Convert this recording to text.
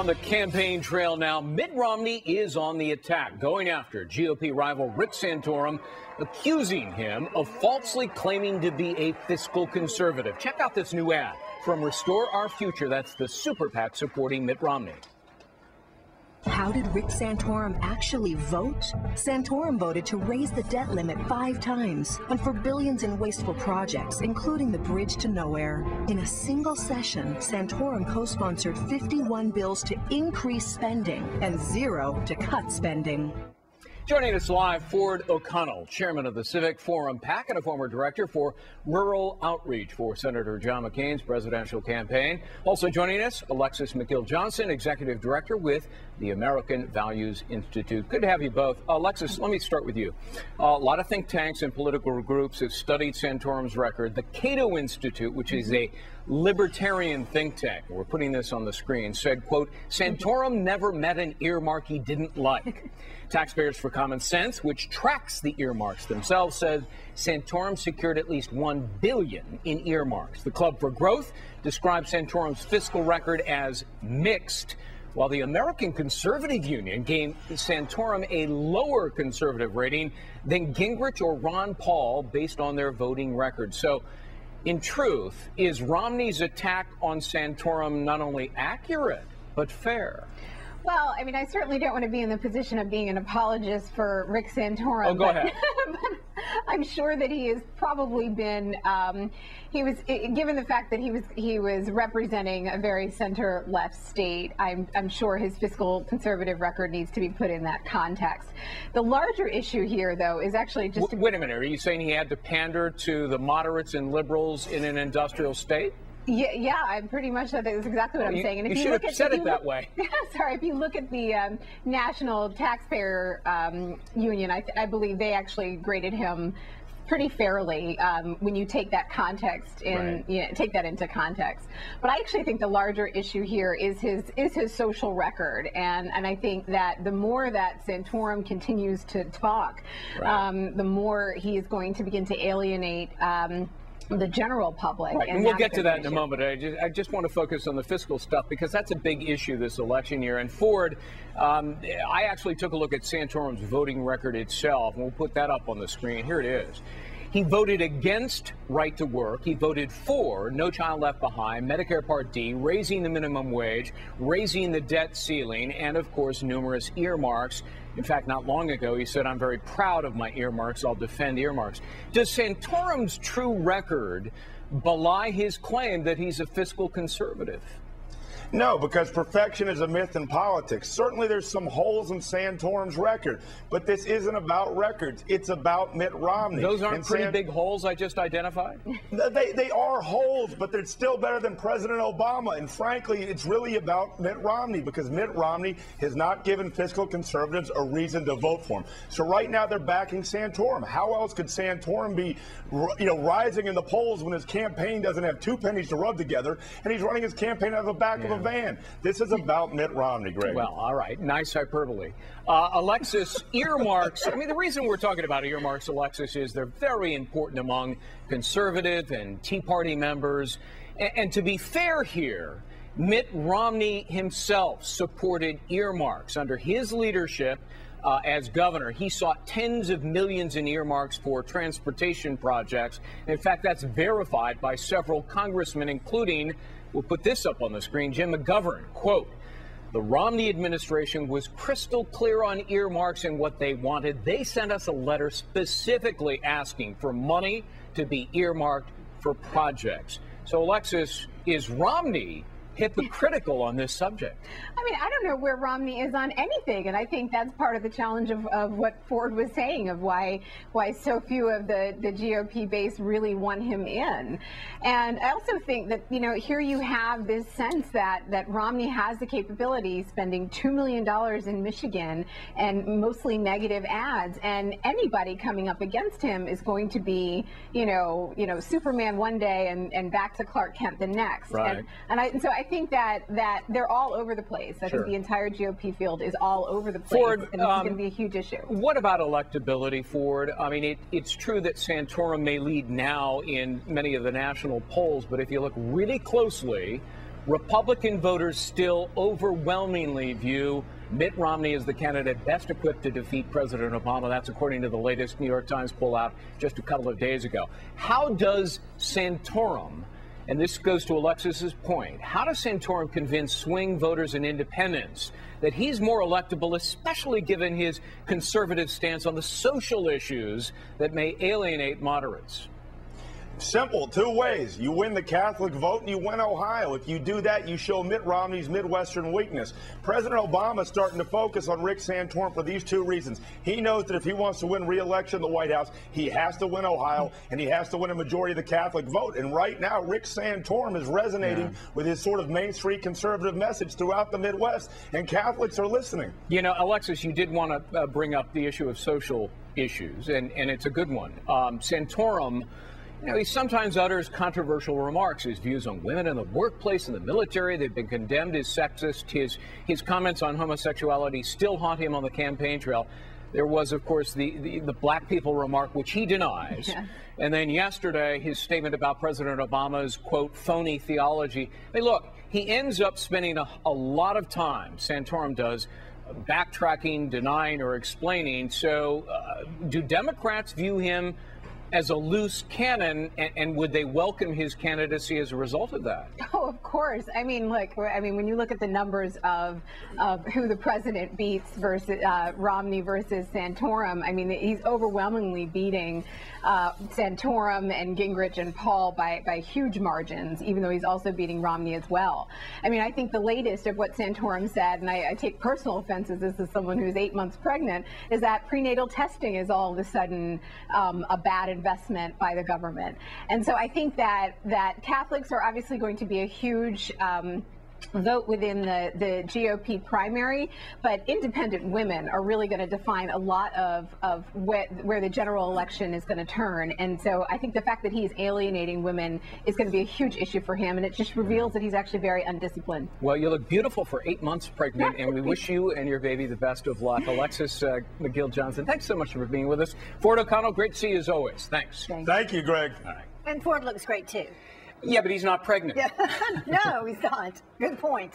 On the campaign trail now, Mitt Romney is on the attack, going after GOP rival Rick Santorum, accusing him of falsely claiming to be a fiscal conservative. Check out this new ad from Restore Our Future. That's the super PAC supporting Mitt Romney. How did Rick Santorum actually vote? Santorum voted to raise the debt limit 5 times and for billions in wasteful projects, including the bridge to nowhere. In a single session, Santorum co-sponsored 51 bills to increase spending and 0 to cut spending. Joining us live, Ford O'Connell, chairman of the Civic Forum PAC and a former director for rural outreach for Senator John McCain's presidential campaign. Also joining us, Alexis McGill Johnson, executive director with the American Values Institute. Good to have you both. Alexis, let me start with you. A lot of think tanks and political groups have studied Santorum's record. The Cato Institute, which is a libertarian think tank, we're putting this on the screen, said, quote, Santorum never met an earmark he didn't like. Taxpayers for Common Sense, which tracks the earmarks themselves, says Santorum secured at least $1 billion in earmarks. The Club for Growth describes Santorum's fiscal record as mixed, while the American Conservative Union gave Santorum a lower conservative rating than Gingrich or Ron Paul based on their voting record. So, in truth, is Romney's attack on Santorum not only accurate, but fair? Well, I mean, I certainly don't want to be in the position of being an apologist for Rick Santorum. Oh, go ahead. But I'm sure that he has probably been, given the fact that he was representing a very center-left state, I'm sure his fiscal conservative record needs to be put in that context. The larger issue here, though, is actually just... Wait a minute. Are you saying he had to pander to the moderates and liberals in an industrial state? Yeah, I'm pretty much that is exactly what I'm saying. And if you should have said it that way. Sorry, if you look at the National Taxpayer Union, I believe they actually graded him pretty fairly when you take that context in, right. Take that into context. But I actually think the larger issue here is his social record, and I think that the more that Santorum continues to talk, right. The more he is going to begin to alienate the general public. Right. And we'll get to that in a moment. I just want to focus on the fiscal stuff because that's a big issue this election year. And Ford, I actually took a look at Santorum's voting record itself, and we'll put that up on the screen. Here it is. He voted against right to work. He voted for No Child Left Behind, Medicare Part D, raising the minimum wage, raising the debt ceiling, and, of course, numerous earmarks. In fact, not long ago, he said, I'm very proud of my earmarks. I'll defend earmarks. Does Santorum's true record belie his claim that he's a fiscal conservative? No, because perfection is a myth in politics. Certainly there's some holes in Santorum's record, but this isn't about records. It's about Mitt Romney. Those aren't pretty big holes I just identified? They are holes, but they're still better than President Obama. And frankly, it's really about Mitt Romney because Mitt Romney has not given fiscal conservatives a reason to vote for him. So right now they're backing Santorum. How else could Santorum be, rising in the polls when his campaign doesn't have 2 pennies to rub together and he's running his campaign out of the back of a van? This is about Mitt Romney, Gregg. Well, all right. Nice hyperbole. Alexis, earmarks. I mean, the reason we're talking about earmarks, Alexis, is they're very important among conservative and Tea Party members. And to be fair here, Mitt Romney himself supported earmarks. Under his leadership as governor, he sought tens of millions in earmarks for transportation projects. In fact, that's verified by several congressmen, including, we'll put this up on the screen, Jim McGovern. Quote, the Romney administration was crystal clear on earmarks and what they wanted. They sent us a letter specifically asking for money to be earmarked for projects. So, Alexis, is Romney hypocritical on this subject? I mean, I don't know where Romney is on anything, and I think that's part of the challenge of what Ford was saying, of why so few of the GOP base really want him in. And I also think that, here you have this sense that Romney has the capability, spending $2 million in Michigan and mostly negative ads, and anybody coming up against him is going to be, Superman one day and back to Clark Kent the next. Right. And so I think that they're all over the place. I think the entire GOP field is all over the place, Ford, and it's going to be a huge issue. What about electability, Ford? I mean, it's true that Santorum may lead now in many of the national polls, but if you look really closely, Republican voters still overwhelmingly view Mitt Romney as the candidate best equipped to defeat President Obama. That's according to the latest New York Times poll out just a couple of days ago. How does Santorum, and this goes to Alexis's point, how does Santorum convince swing voters and independents that he's more electable, especially given his conservative stance on the social issues that may alienate moderates? Simple, two ways. You win the Catholic vote and you win Ohio. If you do that, you show Mitt Romney's Midwestern weakness. President Obama is starting to focus on Rick Santorum for these two reasons. He knows that if he wants to win re-election in the White House, he has to win Ohio and he has to win a majority of the Catholic vote. And right now, Rick Santorum is resonating with his sort of Main Street conservative message throughout the Midwest, and Catholics are listening. You know, Alexis, you did want to bring up the issue of social issues, and it's a good one. Santorum, you know, he sometimes utters controversial remarks. His views on women in the workplace and the military, they've been condemned as sexist. His comments on homosexuality still haunt him on the campaign trail. There was, of course, the black people remark, which he denies. Yeah. And then yesterday, his statement about President Obama's, quote, phony theology. I mean, look, he ends up spending a lot of time, Santorum does, backtracking, denying, or explaining. So do Democrats view him as a loose cannon, and would they welcome his candidacy as a result of that? Oh, of course. I mean, look, when you look at the numbers of who the president beats versus Romney versus Santorum, I mean, he's overwhelmingly beating Santorum and Gingrich and Paul by huge margins, even though he's also beating Romney as well. I mean, I think the latest of what Santorum said, and I take personal offenses, this is someone who's 8 months pregnant, is that prenatal testing is all of a sudden a bad investment by the government. And so I think that Catholics are obviously going to be a huge vote within the GOP primary, but independent women are really going to define a lot of where the general election is going to turn. And so I think the fact that he's alienating women is going to be a huge issue for him, and it just reveals that he's actually very undisciplined. Well, you look beautiful for 8 months pregnant, and we wish you and your baby the best of luck. Alexis McGill Johnson, thanks so much for being with us. Ford O'Connell, great to see you as always. Thanks. Thank you, Greg. All right. And Ford looks great, too. Yeah, but he's not pregnant. No, he's not. Good point.